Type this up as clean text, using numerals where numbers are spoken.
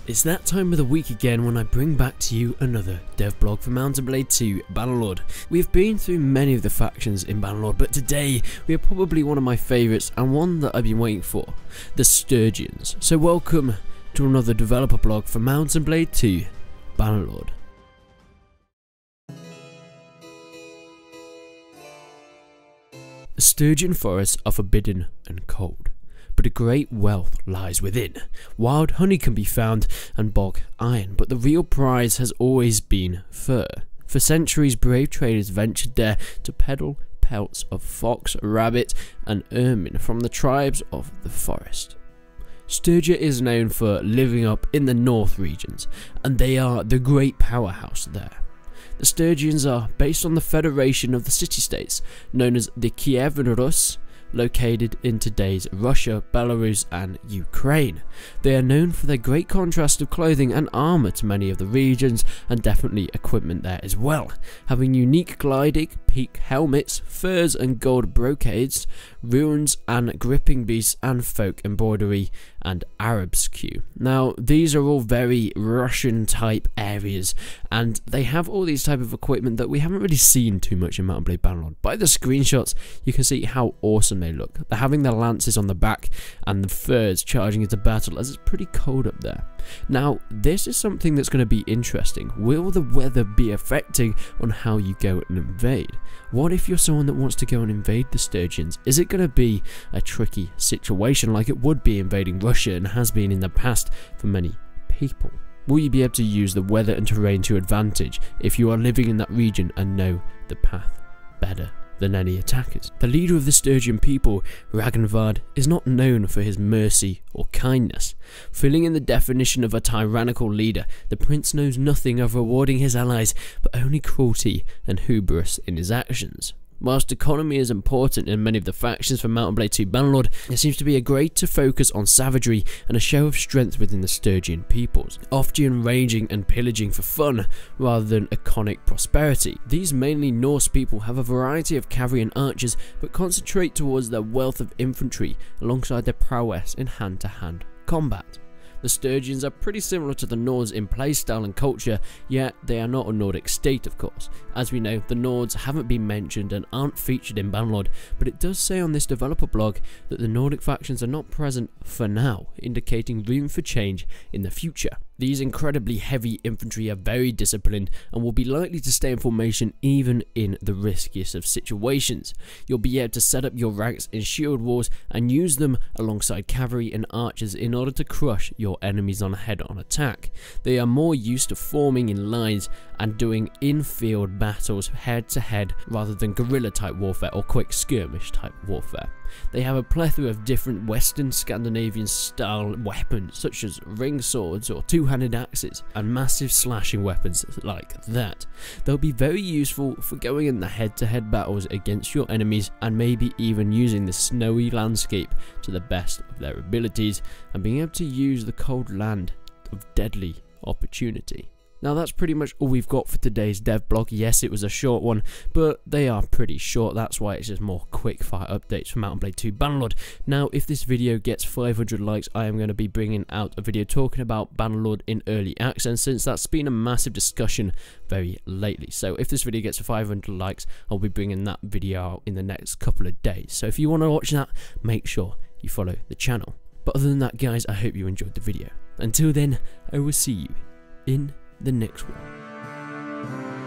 It's that time of the week again when I bring back to you another dev blog for Mount & Blade 2 Bannerlord. We've been through many of the factions in Bannerlord, but today we have probably one of my favourites and one that I've been waiting for, the Sturgians. So welcome to another developer blog for Mount & Blade 2 Bannerlord. The Sturgian forests are forbidden and cold, but a great wealth lies within. Wild honey can be found and bog iron, but the real prize has always been fur. For centuries, brave traders ventured there to peddle pelts of fox, rabbit and ermine from the tribes of the forest. Sturgia is known for living up in the north regions, and they are the great powerhouse there. The Sturgians are based on the federation of the city-states, known as the Kiev Rus, located in today's Russia, Belarus and Ukraine. They are known for their great contrast of clothing and armour to many of the regions, and definitely equipment there as well, having unique gliding, peak helmets, furs and gold brocades, runes and gripping beasts and folk embroidery and Arab skew. Now these are all very Russian type areas, and they have all these type of equipment that we haven't really seen too much in Mount & Blade Bannerlord. By the screenshots you can see how awesome they look. They're having their lances on the back and the furs charging into battle as it's pretty cold up there. Now this is something that's going to be interesting. Will the weather be affecting on how you go and invade? What if you're someone that wants to go and invade the Sturgians? Is it going to be a tricky situation like it would be invading Russia and has been in the past for many people? Will you be able to use the weather and terrain to advantage if you are living in that region and know the path better than any attackers? The leader of the Sturgian people, Ragnvard, is not known for his mercy or kindness. Filling in the definition of a tyrannical leader, the prince knows nothing of rewarding his allies, but only cruelty and hubris in his actions. Whilst economy is important in many of the factions for Mount & Blade 2 Bannerlord, there seems to be a greater focus on savagery and a show of strength within the Sturgian peoples, often raging and pillaging for fun rather than iconic prosperity. These mainly Norse people have a variety of cavalry and archers, but concentrate towards their wealth of infantry alongside their prowess in hand-to-hand combat. The Sturgians are pretty similar to the Nords in playstyle and culture, yet they are not a Nordic state of course. As we know, the Nords haven't been mentioned and aren't featured in Bannerlord, but it does say on this developer blog that the Nordic factions are not present for now, indicating room for change in the future. These incredibly heavy infantry are very disciplined and will be likely to stay in formation even in the riskiest of situations. You'll be able to set up your ranks in shield walls and use them alongside cavalry and archers in order to crush your enemies on a head-on attack. They are more used to forming in lines and doing in-field battles head-to-head rather than guerrilla-type warfare or quick skirmish-type warfare. They have a plethora of different Western Scandinavian style weapons such as ring swords or two-handed axes and massive slashing weapons like that. They'll be very useful for going in the head-to-head battles against your enemies and maybe even using the snowy landscape to the best of their abilities and being able to use the cold land of deadly opportunity. Now that's pretty much all we've got for today's dev blog. Yes, it was a short one, but they are pretty short. That's why it's just more quick fire updates from Mount & Blade 2 Bannerlord. Now, if this video gets 500 likes, I am going to be bringing out a video talking about Bannerlord in early access, since that's been a massive discussion very lately. So if this video gets 500 likes, I'll be bringing that video out in the next couple of days. So if you want to watch that, make sure you follow the channel. But other than that, guys, I hope you enjoyed the video. Until then, I will see you in the next one.